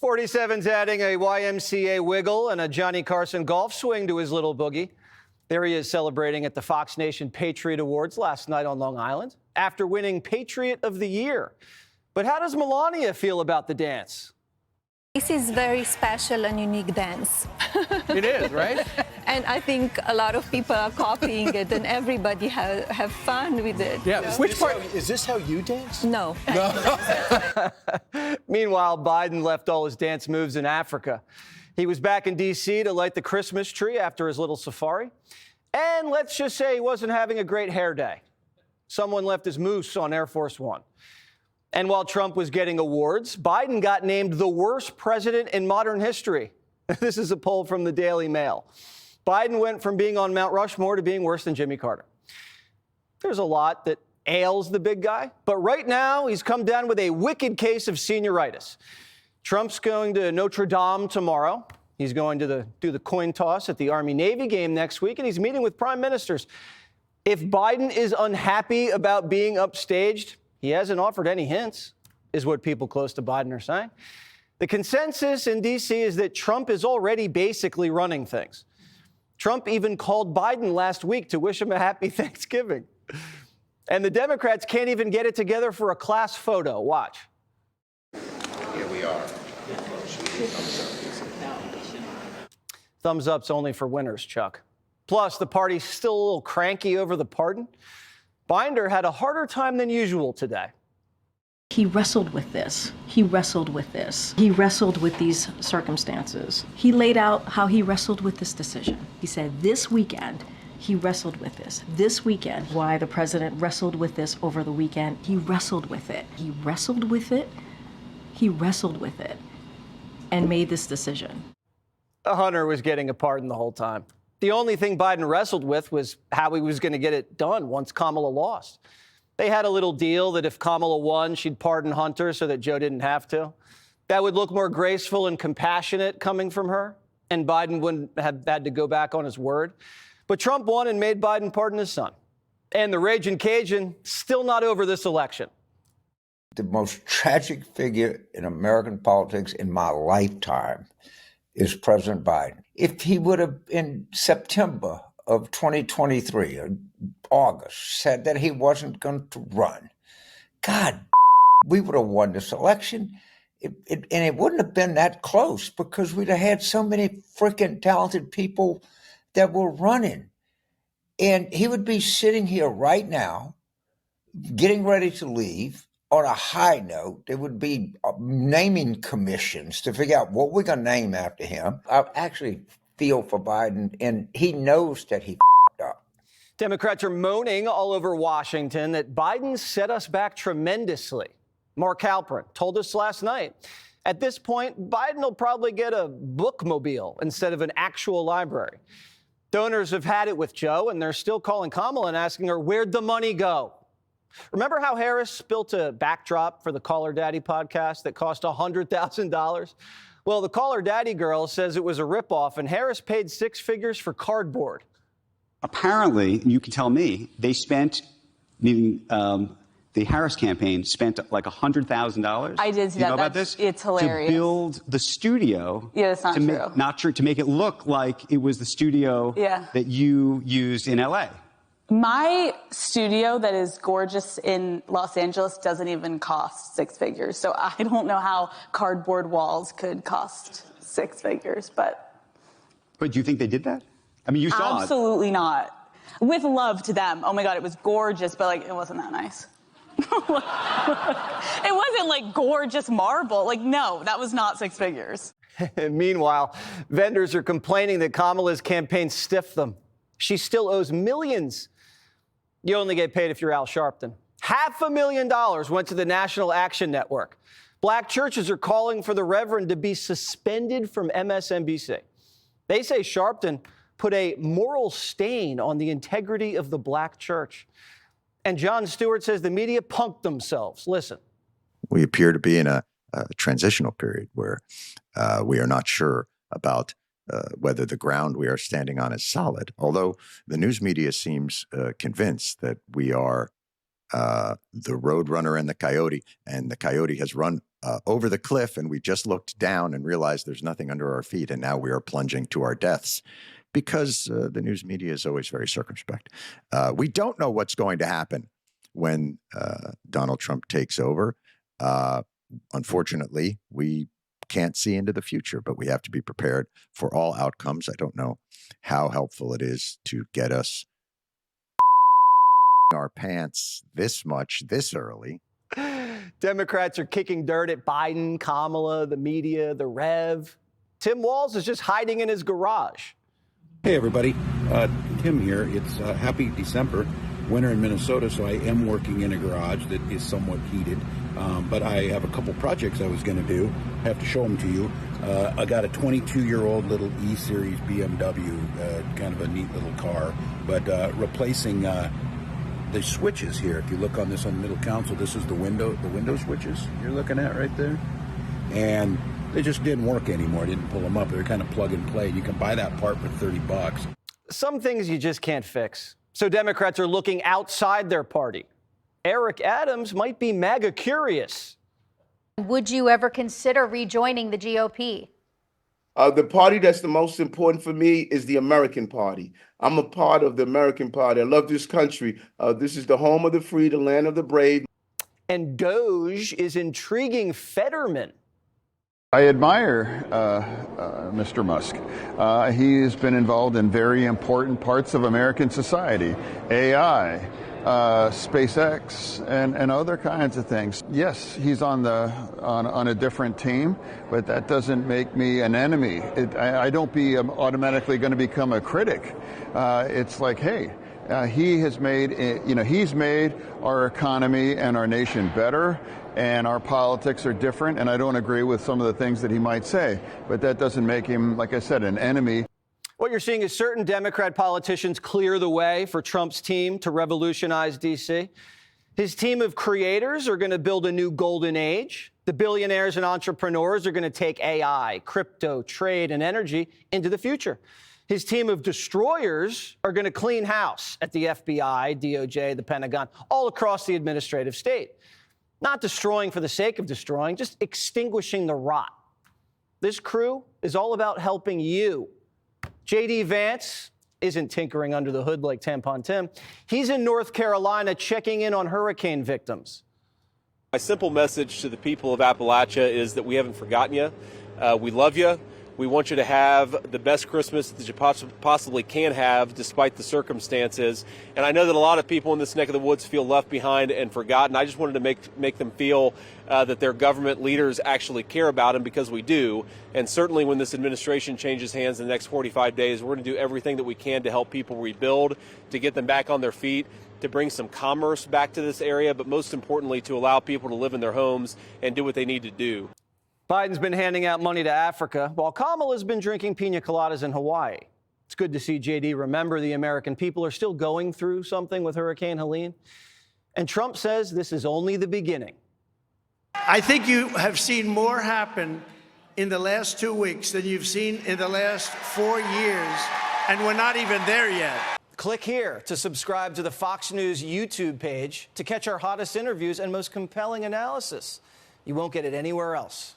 47's adding a YMCA wiggle and a Johnny Carson golf swing to his little boogie. There he is celebrating at the Fox Nation Patriot Awards last night on Long Island after winning Patriot of the Year. But how does Melania feel about the dance? This is very special and unique dance. It is, right? And I think a lot of people are copying it and everybody have fun with it. Yeah. You know? Which part? Is this how you dance? No. Meanwhile, Biden left all his dance moves in Africa. He was back in D.C. to light the Christmas tree after his little safari. And let's just say he wasn't having a great hair day. Someone left his mousse on Air Force One. And while Trump was getting awards, Biden got named the worst president in modern history. This is a poll from the Daily Mail. Biden went from being on Mount Rushmore to being worse than Jimmy Carter. There's a lot that ails the big guy, but right now he's come down with a wicked case of senioritis. Trump's going to Notre Dame tomorrow. He's going to do the coin toss at the Army-Navy game next week, and he's meeting with prime ministers. If Biden is unhappy about being upstaged, he hasn't offered any hints, is what people close to Biden are saying. The consensus in D.C. is that Trump is already basically running things. Trump even called Biden last week to wish him a happy Thanksgiving. And the Democrats can't even get it together for a class photo. Watch. Here we are. Thumbs up's only for winners, Chuck. Plus, the party's still a little cranky over the pardon. Binder had a harder time than usual today. He wrestled with this. He wrestled with this. He wrestled with these circumstances. He laid out how he wrestled with this decision. He said this weekend, he wrestled with this. This weekend, why the president wrestled with this over the weekend, he wrestled with it. He wrestled with it. He wrestled with it and made this decision. Hunter was getting a pardon the whole time. The only thing Biden wrestled with was how he was going to get it done once Kamala lost. They had a little deal that if Kamala won, she'd pardon Hunter so that Joe didn't have to. That would look more graceful and compassionate coming from her, and Biden wouldn't have had to go back on his word. But Trump won and made Biden pardon his son. And the Ragin' Cajun still not over this election. The most tragic figure in American politics in my lifetime is President Biden. If he would have, in September of 2023, or August, said that he wasn't going to run, God, we would have won this election. And it wouldn't have been that close because we'd have had so many freaking talented people that were running. And he would be sitting here right now, getting ready to leave. On a high note, there would be naming commissions to figure out what we're going to name after him. I actually feel for Biden, and he knows that he f***ed up. Democrats are moaning all over Washington that Biden set us back tremendously. Mark Halperin told us last night. At this point, Biden will probably get a bookmobile instead of an actual library. Donors have had it with Joe, and they're still calling Kamala and asking her, where'd the money go? Remember how Harris built a backdrop for the Call Her Daddy podcast that cost $100,000? Well, the Call Her Daddy girl says it was a ripoff, and Harris paid six figures for cardboard. Apparently, you can tell me, they spent, meaning the Harris campaign spent like $100,000. I did see you that. know about this? It's hilarious. To build the studio. Yeah, that's not true. Not true. To make it look like it was the studio that you used in L.A. My studio that is gorgeous in Los Angeles doesn't even cost six figures. So I don't know how cardboard walls could cost six figures, but. But do you think they did that? I mean, you saw it. Absolutely not. With love to them. Oh my God, it was gorgeous, but like, it wasn't that nice. It wasn't like gorgeous marble. Like, no, that was not six figures. Meanwhile, vendors are complaining that Kamala's campaign stiffed them. She still owes millions. You only get paid if you're Al Sharpton. $500,000 went to the National Action Network. Black churches are calling for the Reverend to be suspended from MSNBC. They say Sharpton put a moral stain on the integrity of the black church. And Jon Stewart says the media punked themselves. Listen. We appear to be in a transitional period where we are not sure about whether the ground we are standing on is solid, although the news media seems convinced that we are the road runner and the coyote has run over the cliff, and we just looked down and realized there's nothing under our feet, and now we are plunging to our deaths because the news media is always very circumspect. We don't know what's going to happen when Donald Trump takes over. Unfortunately, we can't see into the future, but we have to be prepared for all outcomes. I don't know how helpful it is to get us our pants this much this early. Democrats are kicking dirt at Biden, Kamala, the media, the Rev. Tim Walz is just hiding in his garage. Hey, everybody. Tim here. It's happy December, winter in Minnesota, so I am working in a garage that is somewhat heated. But I have a couple projects I was going to do. I have to show them to you. I got a 22-year-old little E-Series BMW, kind of a neat little car, but replacing the switches here. If you look on this on the middle console, this is the window switches you're looking at right there. And they just didn't work anymore. I didn't pull them up. They're kind of plug and play. You can buy that part for $30. Some things you just can't fix. So Democrats are looking outside their party. Eric Adams might be MAGA curious. Would you ever consider rejoining the GOP? The party that's the most important for me is the American Party. I'm a part of the American Party. I love this country. This is the home of the free, the land of the brave. And Doge is intriguing Fetterman. I admire Mr. Musk. He has been involved in very important parts of American society, AI, SpaceX, and other kinds of things. Yes, he's on a different team, but that doesn't make me an enemy. I don't be automatically going to become a critic. It's like, hey, he has made, he's made our economy and our nation better, and our politics are different, and I don't agree with some of the things that he might say, but that doesn't make him, like I said, an enemy. What you're seeing is certain Democrat politicians clear the way for Trump's team to revolutionize D.C. His team of creators are going to build a new golden age. The billionaires and entrepreneurs are going to take AI, crypto, trade, and energy into the future. His team of destroyers are going to clean house at the FBI, DOJ, the Pentagon, all across the administrative state. Not destroying for the sake of destroying, just extinguishing the rot. This crew is all about helping you. J.D. Vance isn't tinkering under the hood like Tampon Tim. He's in North Carolina checking in on hurricane victims. My simple message to the people of Appalachia is that we haven't forgotten you. We love you. We want you to have the best Christmas that you possibly can have, despite the circumstances. And I know that a lot of people in this neck of the woods feel left behind and forgotten. I just wanted to make them feel that their government leaders actually care about them, because we do. And certainly when this administration changes hands in the next 45 days, we're going to do everything that we can to help people rebuild, to get them back on their feet, to bring some commerce back to this area, but most importantly, to allow people to live in their homes and do what they need to do. Biden's been handing out money to Africa, while Kamala's been drinking pina coladas in Hawaii. It's good to see JD remember the American people are still going through something with Hurricane Helene. And Trump says this is only the beginning. I think you have seen more happen in the last 2 weeks than you've seen in the last 4 years, and we're not even there yet. Click here to subscribe to the Fox News YouTube page to catch our hottest interviews and most compelling analysis. You won't get it anywhere else.